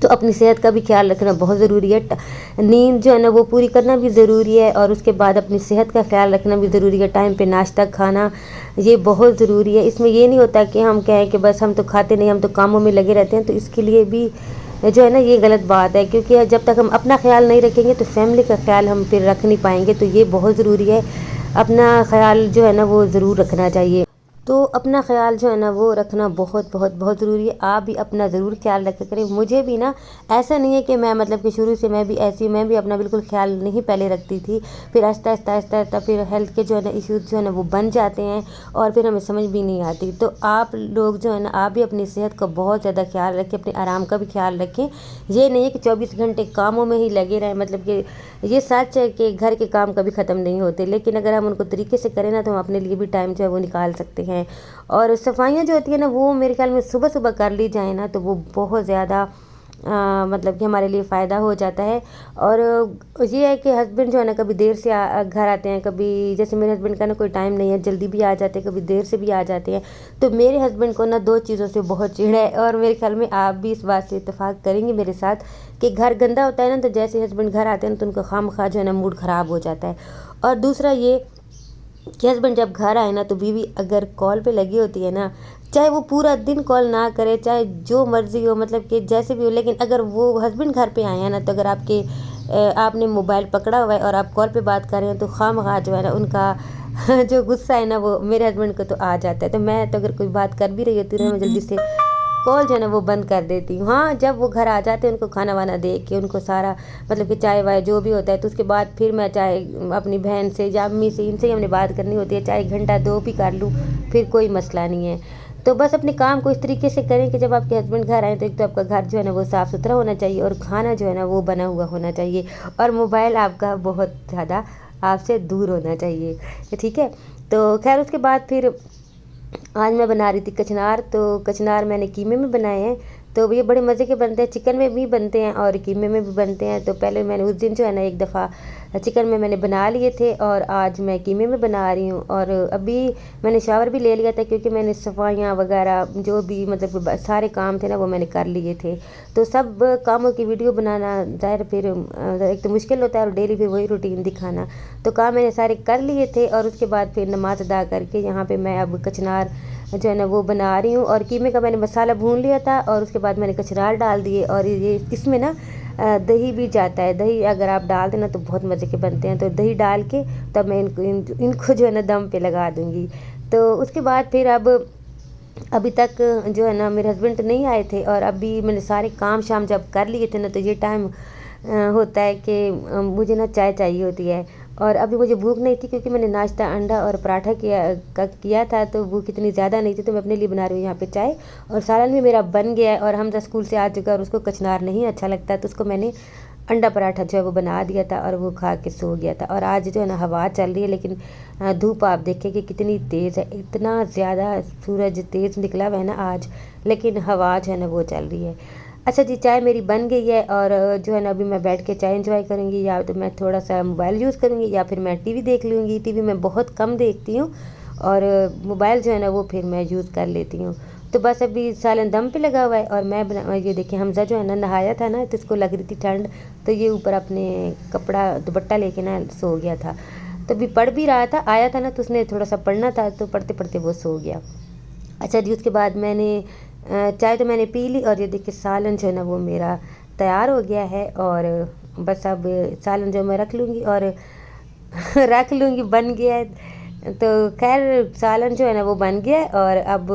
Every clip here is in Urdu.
تو اپنی صحت کا بھی خیال رکھنا بہت ضروری ہے. نیند جو ہے نا وہ پوری کرنا بھی ضروری ہے، اور اس کے بعد اپنی صحت کا خیال رکھنا بھی ضروری ہے. ٹائم پہ ناشتہ کھانا یہ بہت ضروری ہے. اس میں یہ نہیں ہوتا کہ ہم کہیں کہ بس ہم تو کھاتے نہیں، ہم تو کاموں میں لگے رہتے ہیں، تو اس کے لیے بھی جو ہے نا یہ غلط بات ہے. کیونکہ جب تک ہم اپنا خیال نہیں رکھیں گے تو فیملی کا خیال ہم پھر رکھ نہیں پائیں گے. تو یہ بہت ضروری ہے، اپنا خیال جو ہے نا وہ ضرور رکھنا چاہیے. تو اپنا خیال جو ہے نا وہ رکھنا بہت بہت بہت ضروری ہے. آپ بھی اپنا ضرور خیال رکھا کریں. مجھے بھی نا ایسا نہیں ہے کہ میں مطلب کہ شروع سے میں بھی ایسی ہوں، میں بھی اپنا بالکل خیال نہیں پہلے رکھتی تھی. پھر آہستہ آہستہ آہستہ آہستہ پھر ہیلتھ کے جو ہے نا ایشوز جو ہے نا وہ بن جاتے ہیں، اور پھر ہمیں سمجھ بھی نہیں آتی. تو آپ لوگ جو ہے نا آپ بھی اپنی صحت کا بہت زیادہ خیال رکھیں، اپنے آرام کا بھی خیال رکھیں. یہ نہیں ہے کہ 24 گھنٹے کاموں میں ہی لگے رہیں. مطلب کہ یہ سچ ہے کہ گھر کے کام کبھی ختم نہیں ہوتے، لیکن اگر ہم ان کو طریقے سے کریں نا تو ہم اپنے لیے بھی ٹائم جو ہے وہ نکال سکتے ہیں. اور صفائیاں جو ہوتی ہیں نا وہ میرے خیال میں صبح صبح کر لی جائیں نا تو وہ بہت زیادہ مطلب کہ ہمارے لیے فائدہ ہو جاتا ہے. اور یہ ہے کہ ہسبینڈ جو ہے نا کبھی دیر سے گھر آتے ہیں، کبھی جیسے میرے ہسبینڈ کا نا کوئی ٹائم نہیں ہے، جلدی بھی آ جاتے ہیں، کبھی دیر سے بھی آ جاتے ہیں. تو میرے ہسبینڈ کو نا 2 چیزوں سے بہت چڑ ہے، اور میرے خیال میں آپ بھی اس بات سے اتفاق کریں گے میرے ساتھ کہ گھر گندا ہوتا ہے نا تو جیسے ہسبینڈ گھر آتے ہیں نا تو ان کا خواہ جو ہے نا موڈ خراب ہو جاتا ہے. اور دوسرا یہ کہ ہسبینڈ جب گھر آئے نا تو بیوی اگر کال پہ لگی ہوتی ہے نا، چاہے وہ پورا دن کال نہ کرے، چاہے جو مرضی ہو، مطلب کہ جیسے بھی ہو، لیکن اگر وہ ہسبینڈ گھر پہ آئے ہیں نا تو اگر آپ نے موبائل پکڑا ہوا ہے اور آپ کال پہ بات کر رہے ہیں تو خواہ جو ہے نا ان کا جو غصہ ہے نا وہ میرے ہسبینڈ کو تو آ جاتا ہے. تو میں تو اگر کوئی بات کر بھی رہی ہوتی ہے میں جلدی سے کال جو ہے نا وہ بند کر دیتی ہوں. ہاں جب وہ گھر آ جاتے ہیں ان کو کھانا وانا دے کے ان کو سارا مطلب کہ چائے وائے جو بھی ہوتا ہے تو اس کے بعد پھر میں چاہے اپنی بہن سے یا امی سے ان سے ہی ہم نے بات کرنی ہوتی ہے، چاہے گھنٹہ 2 بھی کر لوں، پھر کوئی مسئلہ نہیں ہے. تو بس اپنے کام کو اس طریقے سے کریں کہ جب آپ کے ہسبینڈ گھر آئیں تو ایک تو آپ کا گھر جو ہے نا وہ صاف ستھرا ہونا چاہیے، اور کھانا جو ہے نا وہ بنا ہوا ہونا چاہیے، اور موبائل آپ کا بہت زیادہ آپ سے دور ہونا چاہیے. ٹھیک ہے. تو خیر اس کے بعد پھر آج میں بنا رہی تھی کچنار. تو کچنار میں نے قیمے میں بنائے ہیں. تو یہ بڑے مزے کے بنتے ہیں، چکن میں بھی بنتے ہیں اور قیمے میں بھی بنتے ہیں. تو پہلے میں نے اس دن جو ہے نا ایک دفعہ چکن میں نے بنا لیے تھے، اور آج میں قیمے میں بنا رہی ہوں. اور ابھی میں نے شاور بھی لے لیا تھا کیونکہ میں نے صفائیاں وغیرہ جو بھی مطلب سارے کام تھے نا وہ میں نے کر لیے تھے. تو سب کاموں کی ویڈیو بنانا ظاہر پھر ایک تو مشکل ہوتا ہے، اور ڈیلی پھر وہی روٹین دکھانا. تو کام میں نے سارے کر لیے تھے، اور اس کے بعد پھر نماز ادا کر کے یہاں پہ میں اب کچنار جو ہے نا وہ بنا رہی ہوں. اور قیمے کا میں نے مسالہ بھون لیا تھا، اور اس کے بعد میں نے کچنار ڈال دیے. اور یہ اس میں نا دہی بھی جاتا ہے. دہی اگر آپ ڈال دیں نا تو بہت مزے کے بنتے ہیں. تو دہی ڈال کے تب میں ان کو جو ہے نا دم پہ لگا دوں گی. تو اس کے بعد پھر ابھی تک جو ہے نا میرے ہسبینڈ نہیں آئے تھے، اور ابھی میں نے سارے کام شام جب کر لیے تھے نا تو یہ ٹائم ہوتا ہے کہ مجھے نا چائے چاہیے ہوتی ہے. اور ابھی مجھے بھوک نہیں تھی کیونکہ میں نے ناشتہ انڈا اور پراٹھا کیا تھا، تو بھوک اتنی زیادہ نہیں تھی. تو میں اپنے لیے بنا رہی ہوں یہاں پہ چائے، اور سالن بھی میرا بن گیا ہے. اور حمزہ اسکول سے آ چکا اور اس کو کچنار نہیں اچھا لگتا، تو اس کو میں نے انڈا پراٹھا جو ہے وہ بنا دیا تھا، اور وہ کھا کے سو گیا تھا. اور آج جو ہے نا ہوا چل رہی ہے، لیکن دھوپ آپ دیکھیں کہ کتنی تیز ہے، اتنا زیادہ سورج تیز نکلا ہوا ہے نا آج، لیکن ہوا جو ہے نا وہ چل رہی ہے. اچھا جی، چائے میری بن گئی ہے، اور جو ہے نا ابھی میں بیٹھ کے چائے انجوائے کروں گی، یا تو میں تھوڑا سا موبائل یوز کروں گی، یا پھر میں ٹی وی دیکھ لوں گی. ٹی وی میں بہت کم دیکھتی ہوں، اور موبائل جو ہے نا وہ پھر میں یوز کر لیتی ہوں. تو بس ابھی سالن دم پہ لگا ہوا ہے، اور میں یہ دیکھیں حمزہ جو ہے نا نہایا تھا نا تو اس کو لگ رہی تھی ٹھنڈ، تو یہ اوپر اپنے کپڑا دوپٹہ لے کے نا سو گیا تھا. تو ابھی پڑھ بھی رہا تھا، آیا تھا نا تو اس نے تھوڑا سا پڑھنا تھا، تو پڑھتے پڑھتے وہ سو گیا. اچھا جی، اس کے بعد میں نے چائے تو میں نے پی لی، اور یہ دیکھیں سالن جو ہے نا وہ میرا تیار ہو گیا ہے. اور بس اب سالن جو میں رکھ لوں گی، اور رکھ لوں گی بن گیا ہے. تو خیر سالن جو ہے نا وہ بن گیا ہے. اور اب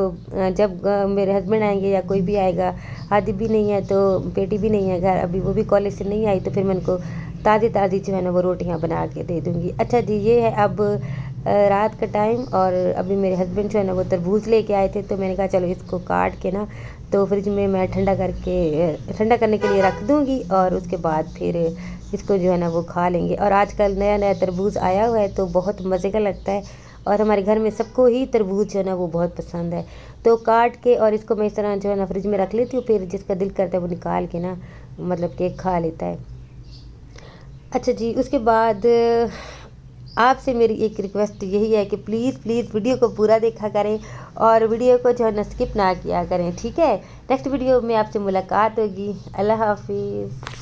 جب میرے ہسبینڈ آئیں گے یا کوئی بھی آئے گا، ہادی بھی نہیں ہے تو بیٹی بھی نہیں ہے گھر، ابھی وہ بھی کالج سے نہیں آئی، تو پھر میں ان کو تازی جو ہے نا وہ روٹیاں بنا کے دے دوں گی. اچھا جی، یہ ہے اب رات کا ٹائم، اور ابھی میرے ہسبینڈ جو ہے نا وہ تربوز لے کے آئے تھے، تو میں نے کہا چلو اس کو کاٹ کے نا تو فریج میں ٹھنڈا کرنے کے لیے رکھ دوں گی، اور اس کے بعد پھر اس کو جو ہے نا وہ کھا لیں گے. اور آج کل نیا نیا تربوز آیا ہوا ہے تو بہت مزے کا لگتا ہے، اور ہمارے گھر میں سب کو ہی تربوز جو ہے نا وہ بہت پسند ہے. تو کاٹ کے اور اس کو میں اس طرح جو ہے نا فریج میں رکھ لیتی ہوں، پھر جس کا دل کرتا ہے وہ نکال کے نا مطلب کہ کھا لیتا ہے. اچھا جی، اس کے بعد آپ سے میری ایک ریکویسٹ یہی ہے کہ پلیز ویڈیو کو پورا دیکھا کریں اور ویڈیو کو جو ہے نا اسکپ نہ کیا کریں، ٹھیک ہے؟ نیکسٹ ویڈیو میں آپ سے ملاقات ہوگی۔ اللہ حافظ۔